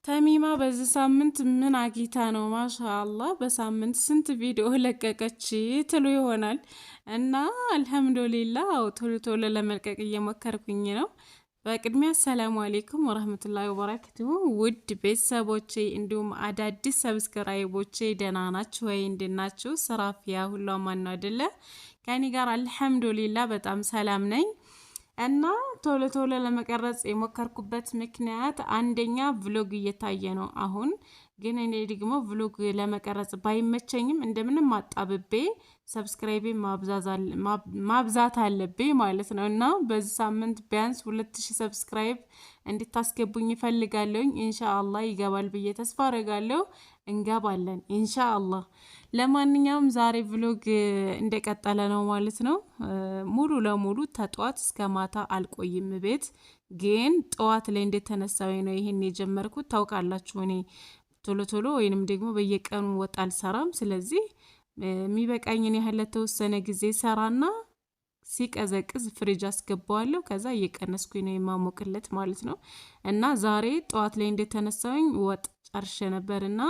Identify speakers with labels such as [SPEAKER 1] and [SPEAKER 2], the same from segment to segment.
[SPEAKER 1] ተሚማ በዚህ ሳምንት ምን አጊታ ነው? ማሻአላህ በሳምንት ስንት ቪዲዮ ለቀቀች ትሉ ይሆናል እና አልሐምዱሊላህ ቶሎ ቶሎ ለመልቀቅ እየሞከርኩኝ ነው። በቅድሚያ ሰላም አለይኩም ወራህመቱላሂ ወበረካቱሁ ውድ ቤተሰቦቼ እንዲሁም አዳዲስ ሰብስክራይቦቼ ደህና ናችሁ ወይ? እንደናችሁ ስራፊያ ሁሉ ማን ነው አይደለ? ከኔ ጋር አልሐምዱሊላህ በጣም ሰላም ነኝ። እና ቶሎ ቶሎ ለመቀረጽ የሞከርኩበት ምክንያት አንደኛ ቭሎግ እየታየ ነው አሁን ግን እኔ ደግሞ ቭሎግ ለመቀረጽ ባይመቸኝም እንደምንም አጣብቤ ሰብስክራይብ ማብዛት አለብኝ ማለት ነው። እና በዚህ ሳምንት ቢያንስ 2000 ሰብስክራይብ እንድታስገቡኝ ይፈልጋለሁኝ። ኢንሻአላህ ይገባል ብዬ ተስፋ አደርጋለሁ። እንገባለን ኢንሻአላህ። ለማንኛውም ዛሬ ቭሎግ እንደቀጠለ ነው ማለት ነው። ሙሉ ለሙሉ ተጧት እስከ ማታ አልቆይም ቤት ግን ጠዋት ላይ እንደተነሳው ነው ይሄን የጀመርኩት። ታውቃላችሁ እኔ ቶሎ ቶሎ ወይንም ደግሞ በየቀኑ ወጥ አልሰራም። ስለዚህ የሚበቃኝን ያህል ለተወሰነ ጊዜ ሰራና ሲቀዘቅዝ ፍሪጅ አስገባዋለሁ። ከዛ እየቀነስኩኝ ነው የማሞቅለት ማለት ነው። እና ዛሬ ጠዋት ላይ እንደተነሳውኝ ወጥ ጨርሼ ነበርና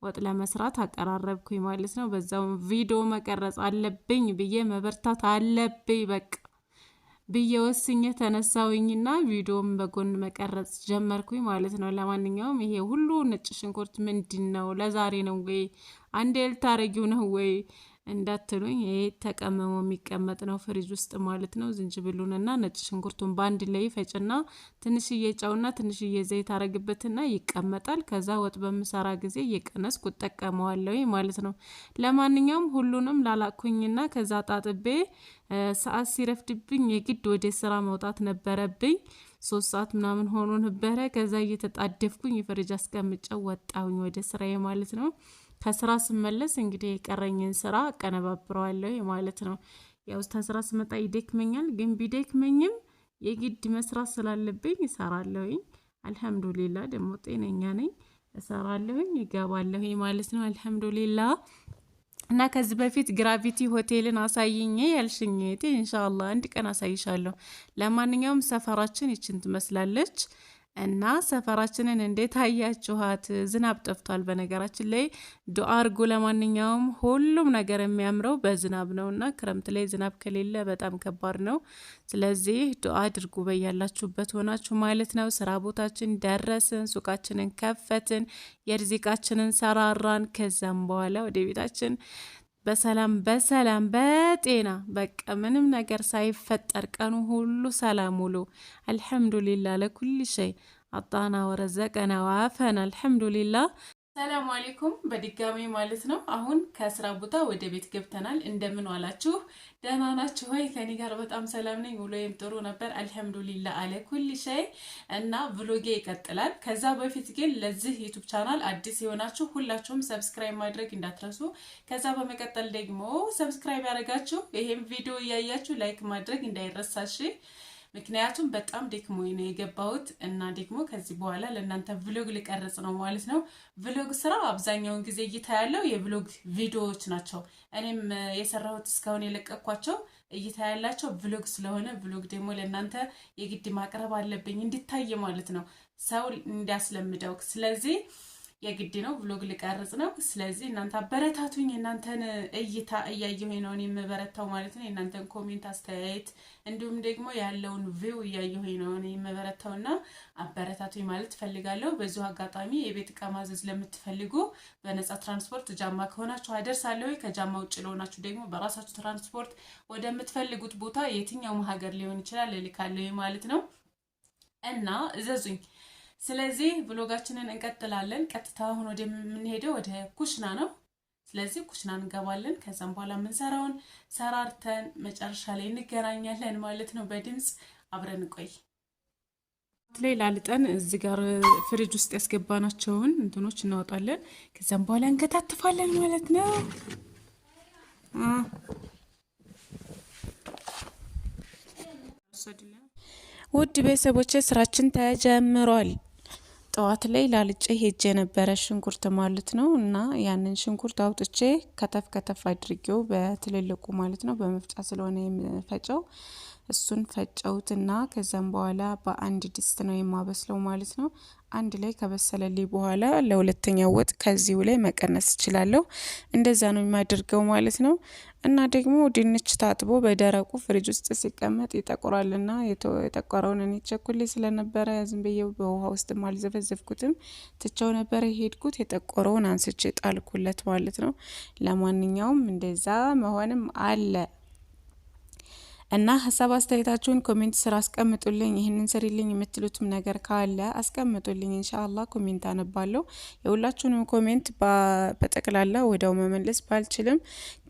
[SPEAKER 1] ወጥ ለመስራት አቀራረብኩኝ ማለት ነው። በዛው ቪዲዮ መቀረጽ አለብኝ ብዬ መበርታት አለብኝ በቃ ብዬ ወስኜ ተነሳውኝና ቪዲዮም በጎን መቀረጽ ጀመርኩኝ ማለት ነው። ለማንኛውም ይሄ ሁሉ ነጭ ሽንኩርት ምንድነው? ለዛሬ ነው ወይ አንዴ ልታረጊው ነው ወይ እንዳትሉኝ፣ ይሄ ተቀመሞ የሚቀመጥ ነው ፍሪጅ ውስጥ ማለት ነው። ዝንጅብሉንና ነጭ ሽንኩርቱን ባንድ ላይ ፈጭና ትንሽዬ ጨውና ትንሽዬ ዘይት አረግበትና ይቀመጣል። ከዛ ወጥ በምሰራ ጊዜ እየቀነስኩ እጠቀመዋለሁ ማለት ነው። ለማንኛውም ሁሉንም ላላኩኝና ከዛ ጣጥቤ ሰዓት ሲረፍድብኝ የግድ ወደ ስራ መውጣት ነበረብኝ። 3 ሰዓት ምናምን ሆኖ ነበረ። ከዛ እየተጣደፍኩኝ ፍሪጅ አስቀምጨው ወጣሁኝ ወደ ስራዬ ማለት ነው። ከስራ ስመለስ እንግዲህ የቀረኝን ስራ አቀነባብረዋለሁ ማለት ነው። ያው ስራ ስመጣ ይደክመኛል፣ ግን ቢደክመኝም የግድ መስራት ስላለብኝ እሰራለሁኝ። አልሐምዱሊላህ ደግሞ ጤነኛ ነኝ፣ እሰራለሁኝ፣ እገባለሁ ማለት ነው። አልሐምዱሊላህ። እና ከዚህ በፊት ግራቪቲ ሆቴልን አሳይኝ ያልሽኝ ኢንሻአላህ አንድ ቀን አሳይሻለሁ። ለማንኛውም ሰፈራችን ይችን ትመስላለች። እና ሰፈራችንን እንዴት አያችኋት? ዝናብ ጠፍቷል በነገራችን ላይ። ዱአ አርጉ። ለማንኛውም ሁሉም ነገር የሚያምረው በዝናብ ነውና ክረምት ላይ ዝናብ ከሌለ በጣም ከባድ ነው። ስለዚህ ዱአ አድርጉ በያላችሁበት ሆናችሁ ማለት ነው። ስራ ቦታችን ደረስን፣ ሱቃችንን ከፈትን፣ የርዚቃችንን ሰራራን። ከዛም በኋላ ወደ ቤታችን በሰላም በጤና በቃ ምንም ነገር ሳይፈጠር ቀኑ ሁሉ ሰላም ውሎ አልሐምዱሊላህ ለኩል ሸይ አጣና ወረዘቀና ወአፈና አልሐምዱሊላህ። ሰላም አለይኩም በድጋሚ ማለት ነው። አሁን ከስራ ቦታ ወደ ቤት ገብተናል። እንደምን ዋላችሁ? ደህና ናችሁ ወይ? ከኔ ጋር በጣም ሰላም ነኝ። ውሎዬም ጥሩ ነበር አልሐምዱሊላህ አለ ኩል ሸይ። እና ቭሎጌ ይቀጥላል። ከዛ በፊት ግን ለዚህ ዩቲዩብ ቻናል አዲስ የሆናችሁ ሁላችሁም ሰብስክራይብ ማድረግ እንዳትረሱ። ከዛ በመቀጠል ደግሞ ሰብስክራይብ ያደረጋችሁ ይሄን ቪዲዮ እያያችሁ ላይክ ማድረግ እንዳይረሳሽ። ምክንያቱም በጣም ደክሞኝ ነው የገባሁት እና ደግሞ ከዚህ በኋላ ለእናንተ ቭሎግ ልቀርጽ ነው ማለት ነው። ቭሎግ ስራ አብዛኛውን ጊዜ እይታ ያለው የቭሎግ ቪዲዮዎች ናቸው። እኔም የሰራሁት እስካሁን የለቀኳቸው እይታ ያላቸው ቭሎግ ስለሆነ ቭሎግ ደግሞ ለእናንተ የግድ ማቅረብ አለብኝ እንዲታይ ማለት ነው፣ ሰው እንዲያስለምደው። ስለዚህ የግድ ነው ቭሎግ ልቀርጽ ነው። ስለዚህ እናንተ አበረታቱኝ። እናንተን እይታ እያየሁኝ ነው እኔ የምበረታው ማለት ነው። እናንተን ኮሜንት፣ አስተያየት እንዲሁም ደግሞ ያለውን ቪው እያየሁኝ ነው እኔ የምበረታውና አበረታቱኝ ማለት ፈልጋለሁ። በዚሁ አጋጣሚ የቤት ዕቃ ማዘዝ ለምትፈልጉ በነፃ ትራንስፖርት ጃማ ከሆናችሁ አደርሳለሁ። ከጃማ ውጭ ለሆናችሁ ደግሞ በራሳችሁ ትራንስፖርት ወደምትፈልጉት ቦታ የትኛውም ሀገር ሊሆን ይችላል እልካለሁ ማለት ነው እና እዘዙኝ። ስለዚህ ብሎጋችንን እንቀጥላለን። ቀጥታ አሁን ወደ የምንሄደው ወደ ኩሽና ነው። ስለዚህ ኩሽና እንገባለን። ከዛም በኋላ የምንሰራውን ሰራርተን መጨረሻ ላይ እንገናኛለን ማለት ነው። በድምጽ አብረን ቆይ። ላይ ላልጠን እዚህ ጋር ፍሪጅ ውስጥ ያስገባናቸውን እንትኖች እናወጣለን። ከዛም በኋላ እንከታተፋለን ማለት ነው። ውድ ቤተሰቦቼ ስራችን ተጀምሯል። ጠዋት ላይ ላልጬ ሄጄ ነበረ ሽንኩርት ማለት ነው። እና ያንን ሽንኩርት አውጥቼ ከተፍ አድርጌው በትልልቁ ማለት ነው በመፍጫ ስለሆነ የምፈጨው እሱን ፈጨውትና ከዛም በኋላ በአንድ ድስት ነው የማበስለው ማለት ነው። አንድ ላይ ከበሰለልኝ በኋላ ለሁለተኛው ወጥ ከዚሁ ላይ መቀነስ እችላለሁ። እንደዛ ነው የማደርገው ማለት ነው። እና ደግሞ ድንች ታጥቦ በደረቁ ፍሪጅ ውስጥ ሲቀመጥ ይጠቁራልና የጠቆረውን እኔ ቸኩሌ ስለነበረ ዝም ብዬ በውሃ ውስጥ አልዘፈዘፍኩትም፣ ትቸው ነበረ የሄድኩት። የጠቆረውን አንስቼ ጣልኩለት ማለት ነው። ለማንኛውም እንደዛ መሆንም አለ እና ሀሳብ አስተያየታችሁን ኮሜንት ስራ አስቀምጡልኝ። ይህንን ስሪልኝ የምትሉትም ነገር ካለ አስቀምጡልኝ። ኢንሻአላህ ኮሜንት አነባለሁ። የሁላችሁንም ኮሜንት በጠቅላላ ወዲያው መመለስ ባልችልም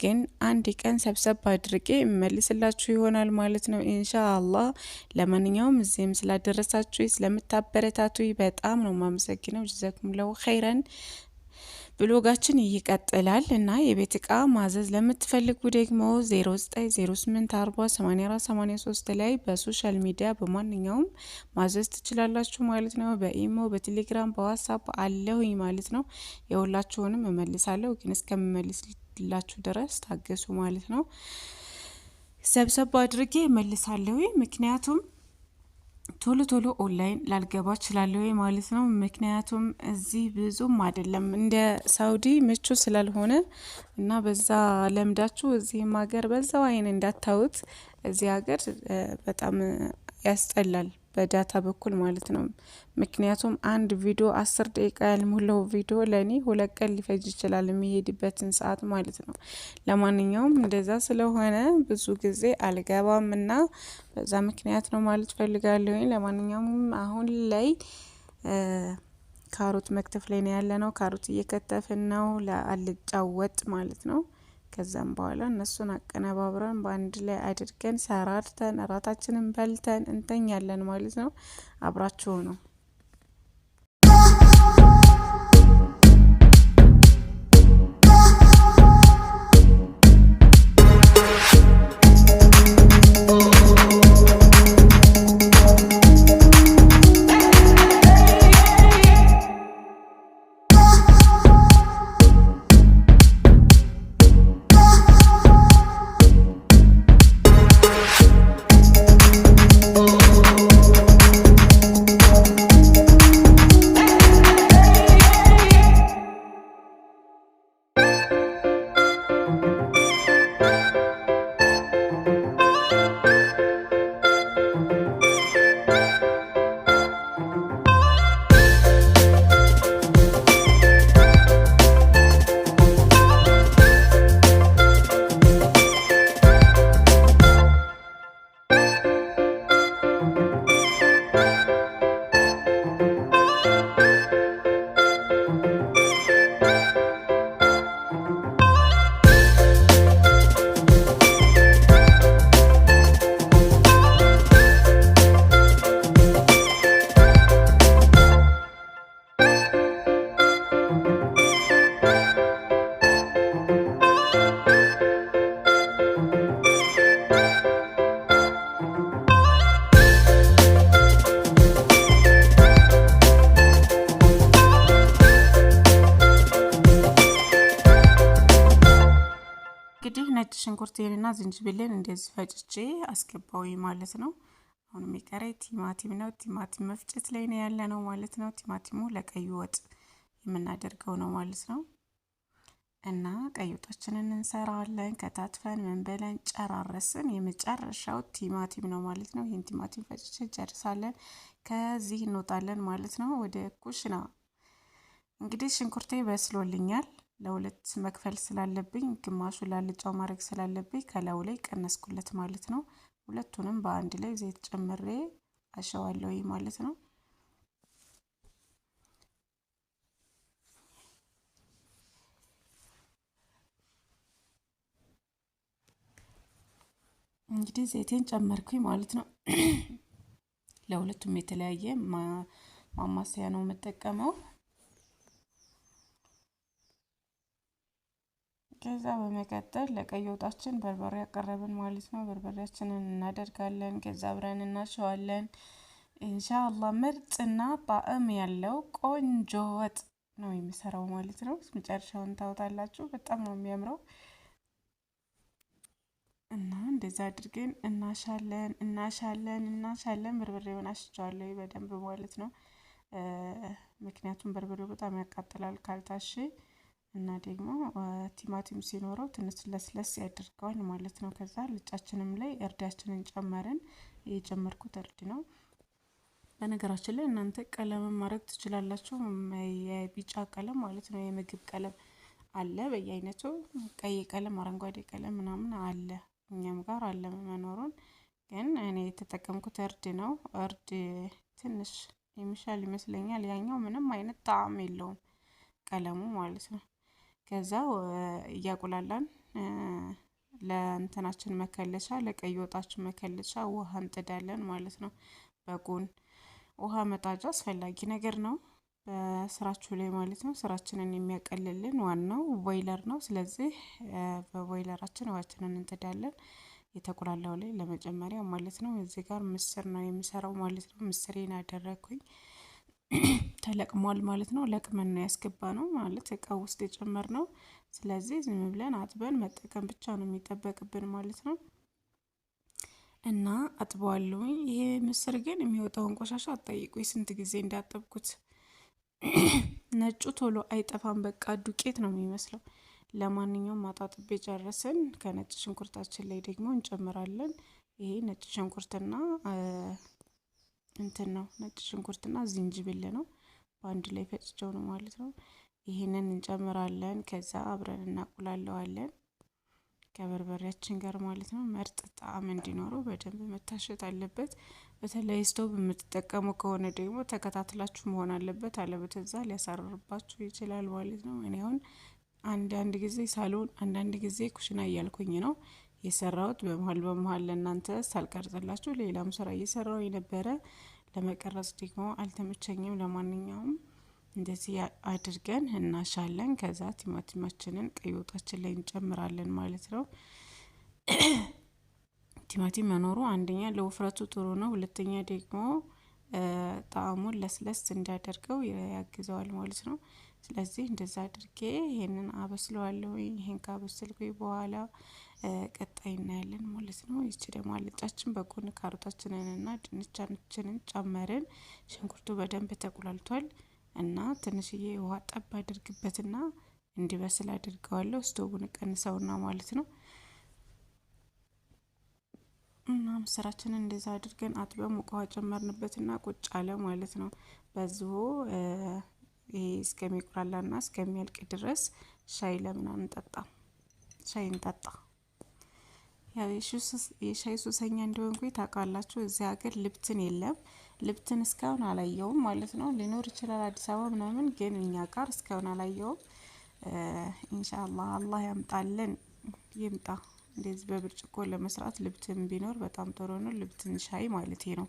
[SPEAKER 1] ግን አንድ ቀን ሰብሰብ አድርጌ እመልስላችሁ ይሆናል ማለት ነው ኢንሻአላህ። ለማንኛውም እዚህም ስላደረሳችሁ ስለምታበረታቱ በጣም ነው ማመሰግነው። ጀዛኩም ለው ኸይረን። ብሎጋችን ይቀጥላል እና የቤት እቃ ማዘዝ ለምትፈልጉ ደግሞ 0908408483 ላይ በሶሻል ሚዲያ በማንኛውም ማዘዝ ትችላላችሁ ማለት ነው። በኢሞ፣ በቴሌግራም፣ በዋትስአፕ አለሁኝ ማለት ነው። የሁላችሁንም እመልሳለሁ፣ ግን እስከምመልስላችሁ ድረስ ታገሱ ማለት ነው። ሰብሰብ አድርጌ እመልሳለሁ፣ ምክንያቱም ቶሎ ቶሎ ኦንላይን ላልገባ እችላለሁ ማለት ነው። ምክንያቱም እዚህ ብዙም አይደለም እንደ ሳውዲ ምቹ ስላልሆነ እና በዛ ለምዳችሁ እዚህም ሀገር በዛው አይን እንዳታዩት። እዚህ ሀገር በጣም ያስጠላል በዳታ በኩል ማለት ነው። ምክንያቱም አንድ ቪዲዮ 10 ደቂቃ ያልሞላው ቪዲዮ ለኔ 2 ቀን ሊፈጅ ይችላል የሚሄድበትን ሰዓት ማለት ነው። ለማንኛውም እንደዛ ስለሆነ ብዙ ጊዜ አልገባም እና በዛ ምክንያት ነው ማለት ፈልጋለሁ። ለማንኛውም አሁን ላይ ካሮት መክተፍ ላይ ነው ያለነው። ካሮት እየከተፍን ነው ለአልጫ ወጥ ማለት ነው። ከዛም በኋላ እነሱን አቀነባብረን በአንድ ላይ አድርገን ሰራርተን እራታችንን በልተን እንተኛለን ማለት ነው። አብራችሁ ነው። እንግዲህ ነጭ ሽንኩርቴንና ዝንጅብልን እንደዚህ ፈጭቼ አስገባዊ ማለት ነው። አሁን የሚቀረኝ ቲማቲም ነው። ቲማቲም መፍጨት ላይ ነው ያለ ነው ማለት ነው። ቲማቲሙ ለቀይ ወጥ የምናደርገው ነው ማለት ነው። እና ቀይ ወጣችንን እንሰራለን። ከታትፈን ምን ብለን ጨራረስን። የመጨረሻው ቲማቲም ነው ማለት ነው። ይህን ቲማቲም ፈጭቼ ጨርሳለን። ከዚህ እንወጣለን ማለት ነው ወደ ኩሽና። እንግዲህ ሽንኩርቴ በስሎልኛል። ለሁለት መክፈል ስላለብኝ ግማሹ ላልጫው ማድረግ ስላለብኝ ከላዩ ላይ ቀነስኩለት ማለት ነው። ሁለቱንም በአንድ ላይ ዘይት ጨምሬ አሸዋለሁ ማለት ነው። እንግዲህ ዘይቴን ጨመርኩኝ ማለት ነው። ለሁለቱም የተለያየ ማማሰያ ነው የምጠቀመው። ከዛ በመቀጠል ለቀይ ወጣችን በርበሬ ያቀረብን ማለት ነው። በርበሬያችንን እናደርጋለን። ከዛ አብረን እናሸዋለን። ኢንሻአላህ ምርጥና ጣዕም ያለው ቆንጆ ወጥ ነው የሚሰራው ማለት ነው። መጨረሻውን ታውታላችሁ። በጣም ነው የሚያምረው እና እንደዛ አድርገን እናሻለን። በርበሬውን አሽቸዋለሁ በደንብ ማለት ነው። ምክንያቱም በርበሬው በጣም ያቃጥላል ካልታሸ እና ደግሞ ቲማቲም ሲኖረው ትንሽ ለስለስ ያደርገዋል ማለት ነው። ከዛ ልጫችንም ላይ እርዳችንን ጨመርን። የጨመርኩት እርድ ነው። በነገራችን ላይ እናንተ ቀለምን ማድረግ ትችላላችሁ። የቢጫ ቀለም ማለት ነው። የምግብ ቀለም አለ በየአይነቱ ቀይ ቀለም፣ አረንጓዴ ቀለም ምናምን አለ። እኛም ጋር አለ መኖሩን። ግን እኔ የተጠቀምኩት እርድ ነው። እርድ ትንሽ የሚሻል ይመስለኛል። ያኛው ምንም አይነት ጣዕም የለውም ቀለሙ ማለት ነው። ከዛ እያቁላላን ለእንትናችን መከለሻ ለቀይ ወጣችን መከለሻ ውሃ እንጥዳለን ማለት ነው። በጎን ውሃ መጣጃ አስፈላጊ ነገር ነው በስራችሁ ላይ ማለት ነው። ስራችንን የሚያቀልልን ዋናው ቦይለር ነው። ስለዚህ በቦይለራችን ውሃችንን እንጥዳለን የተቆላላው ላይ ለመጀመሪያ ማለት ነው። እዚህ ጋር ምስር ነው የምሰራው ማለት ነው። ምስሬን አደረኩኝ ተለቅሟል ማለት ነው። ለቅመን ነው ያስገባነው ማለት እቃ ውስጥ የጨመርነው። ስለዚህ ዝም ብለን አጥበን መጠቀም ብቻ ነው የሚጠበቅብን ማለት ነው። እና አጥበዋለሁኝ። ይሄ ምስር ግን የሚወጣውን ቆሻሻ አትጠይቁኝ ስንት ጊዜ እንዳጠብኩት። ነጩ ቶሎ አይጠፋም። በቃ ዱቄት ነው የሚመስለው። ለማንኛውም አጣጥቤ ጨረስን። ከነጭ ሽንኩርታችን ላይ ደግሞ እንጨምራለን። ይሄ ነጭ ሽንኩርትና እንትን ነው ነጭ ሽንኩርትና ዝንጅብል ነው። በአንድ ላይ ፈጭቸው ነው ማለት ነው። ይሄንን እንጨምራለን። ከዛ አብረን እናቁላለዋለን ከበርበሬያችን ጋር ማለት ነው። ምርጥ ጣዕም እንዲኖረው በደንብ መታሸት አለበት። በተለይ ስቶቭ የምትጠቀሙ ከሆነ ደግሞ ተከታትላችሁ መሆን አለበት። አለበለዚያ ሊያሳርርባችሁ ይችላል ማለት ነው። እኔ አሁን አንዳንድ ጊዜ ሳሎን አንዳንድ ጊዜ ኩሽና እያልኩኝ ነው የሰራሁት። በመሀል ለእናንተ ሳልቀርጽላችሁ ሌላም ስራ እየሰራሁ የነበረ ለመቀረጽ ደግሞ አልተመቸኝም። ለማንኛውም እንደዚህ አድርገን እናሻለን። ከዛ ቲማቲማችንን ቀይ ወጣችን ላይ እንጨምራለን ማለት ነው። ቲማቲም መኖሩ አንደኛ ለውፍረቱ ጥሩ ነው። ሁለተኛ ደግሞ ጣዕሙን ለስለስ እንዲያደርገው ያግዘዋል ማለት ነው። ስለዚህ እንደዛ አድርጌ ይሄንን አበስለዋለሁ። ይሄን ካበሰልኩኝ በኋላ ቀጣይ እናያለን ማለት ነው። ይቺ ደግሞ አልጫችን በጎን ካሮታችንን እና ድንቻችንን ጨመርን። ሽንኩርቱ በደንብ ተቁላልቷል እና ትንሽዬ ውሃ ጠብ አድርግበትና እንዲበስል አድርገዋለሁ። ስቶቡን ቀንሰውና ማለት ነው። እና ምስራችንን እንደዛ አድርገን አጥበን ውሃ ጨመርንበትና ቁጭ አለ ማለት ነው። በዚሁ ይሄ እስከሚቁላላና እስከሚያልቅ ድረስ ሻይ ለምን አንጠጣ? ሻይ እንጠጣ። ያው የሻይ ሱሰኛ እንደሆንኩኝ ታውቃላችሁ። እዚህ ሀገር ልብትን የለም። ልብትን እስካሁን አላየውም ማለት ነው። ሊኖር ይችላል አዲስ አበባ ምናምን፣ ግን እኛ ጋር እስካሁን አላየውም። ኢንሻአላህ አላህ ያምጣልን፣ ይምጣ። እንደዚህ በብርጭቆ ለመስራት ልብትን ቢኖር በጣም ጥሩ ነው። ልብትን ሻይ ማለት ነው።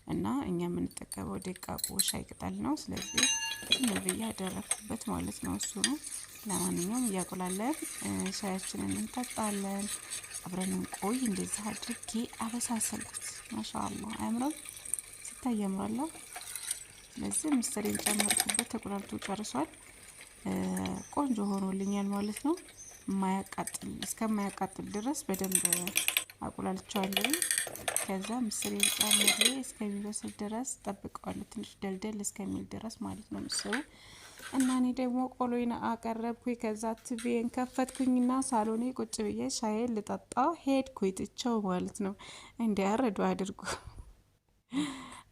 [SPEAKER 1] እና እኛ የምንጠቀመው ደቃቁ ሻይ ቅጠል ነው። ስለዚህ ነብያ ያደረኩበት ማለት ነው እሱ ነው። ለማንኛውም እያቆላለን ሻያችንን እንጠጣለን። አብረን እንቆይ። እንደዚህ አድርጌ አበሳሰልኩት። ማሻአላህ አያምርም? ሲታይ ያምራል። ስለዚህ ምስሬን ጨመርኩበት። ተቆላልቶ ጨርሷል። ቆንጆ ሆኖልኛል ማለት ነው። እስከማያቃጥል ድረስ በደንብ አቁላልቻለሁ። ከዛ ምስሬን ጨምሬ እስከሚበስል ድረስ ጠብቀዋለሁ። ትንሽ ደልደል እስከሚል ድረስ ማለት ነው ምስሩ። እና እኔ ደግሞ ቆሎዬን አቀረብኩኝ። ከዛ ቲቪዬን ከፈትኩኝና ሳሎኔ ቁጭ ብዬ ሻዬን ልጠጣ ሄድኩኝ ትቼው ማለት ነው። እንዲያረዱ አድርጉ።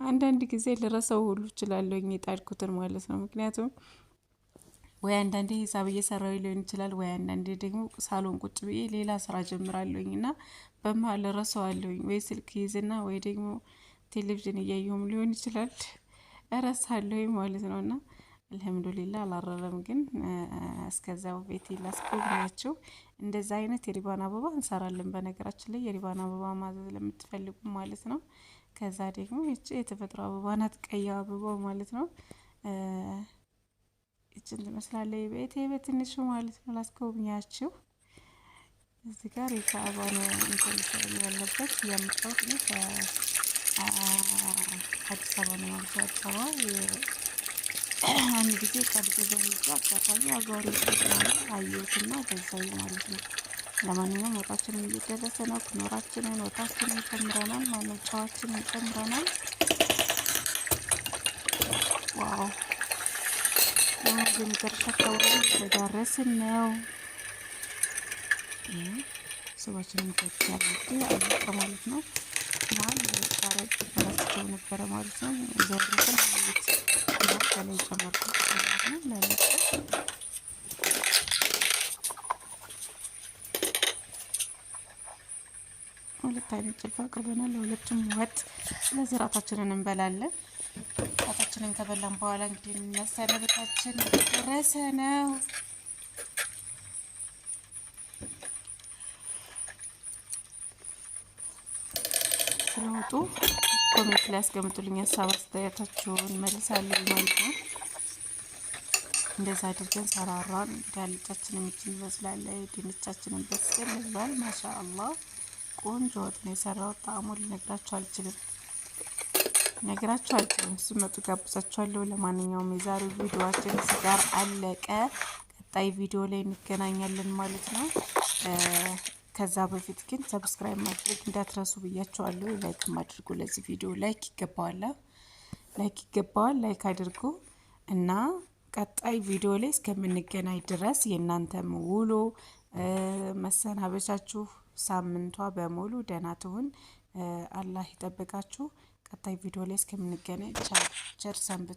[SPEAKER 1] አንዳንድ ጊዜ ልረሳው ሁሉ እችላለሁ የጣድኩትን ማለት ነው። ምክንያቱም ወይ አንዳንዴ ሂሳብ እየሰራው ሊሆን ይችላል፣ ወይ አንዳንዴ ደግሞ ሳሎን ቁጭ ብዬ ሌላ ስራ ጀምራለሁኝ እና በመሀል እረሳዋለሁኝ። ወይ ስልክ ይዝና ወይ ደግሞ ቴሌቪዥን እያየሁም ሊሆን ይችላል እረሳለሁኝ ማለት ነው። እና አልሐምዱሊላህ አላረረም። ግን እስከዛው ቤቴ ላስጎብኛችሁ። እንደዛ አይነት የሪባን አበባ እንሰራለን። በነገራችን ላይ የሪባን አበባ ማዘዝ ለምትፈልጉ ማለት ነው። ከዛ ደግሞ እቺ የተፈጥሮ አበባ ናት፣ ቀይ አበባ ማለት ነው። እቺን ትመስላለች ቤቴ በትንሹ ማለት ነው። ላስጎብኛችሁ። እዚህ ጋር የካዕባ ነው እንትን ያለበት ያምጣው ነው። አዲስ አበባ ነው ማለት አዲስ አበባ አንድ ጊዜ ቀርጾ በሚለው አጋጣሚ አጓሪ ተባለ አየሁትና ገዛኝ ማለት ነው። ለማንኛውም ወጣችንን እየደረሰ ነው። ክኖራችንን ወጣችንን ጨምረናል ማለት ነው። ጨዋችንን ጨምረናል። ዋው የመጨረሻ አካባቢ ተዳረስን ነው። ስባችንን ከቻለ አለቀ ማለት ነው። ማል ታረቅ ተራስቸው ነበረ ማለት ነው። ዘርፈን ማለት ከላይ ጨመርኩት ማለት ነው። ለለቀ ሁለት አይነት ጭልፋ አቅርበናል። ለሁለቱም ወጥ። ስለዚህ ራታችንን እንበላለን። ራታችንን ከበላን በኋላ እንግዲህ መሰነበታችን ደረሰ ነው። ስለወጡ ኮሜንት ላይ አስቀምጡልኝ ሀሳብ አስተያየታችሁን መልሳለሁ ማለት ነው። እንደዛ አድርገን ሰራራን። ዳልጫችንን እችን ይመስላለች። ድንቻችንን በስል ይላል። ማሻአላህ ቆንጆ ወጥ ነው የሰራው። ጣዕሙን ልነግራችሁ አልችልም። ስመጡ ጋብዛችኋለሁ። ለማንኛውም የዛሬው ቪዲዮአችን እዚህ ጋር አለቀ። ቀጣይ ቪዲዮ ላይ እንገናኛለን ማለት ነው። ከዛ በፊት ግን ሰብስክራይብ ማድረግ እንዳትረሱ ብያችኋለሁ። ላይክ አድርጉ። ለዚህ ቪዲዮ ላይክ ይገባዋል። ላይክ አድርጉ እና ቀጣይ ቪዲዮ ላይ እስከምንገናኝ ድረስ የእናንተም ውሎ መሰናበቻችሁ ሳምንቷ በሙሉ ደህና ትሁን። አላህ ይጠብቃችሁ። ቀጣይ ቪዲዮ ላይ እስከምንገናኝ ቸር ሰንብቱ።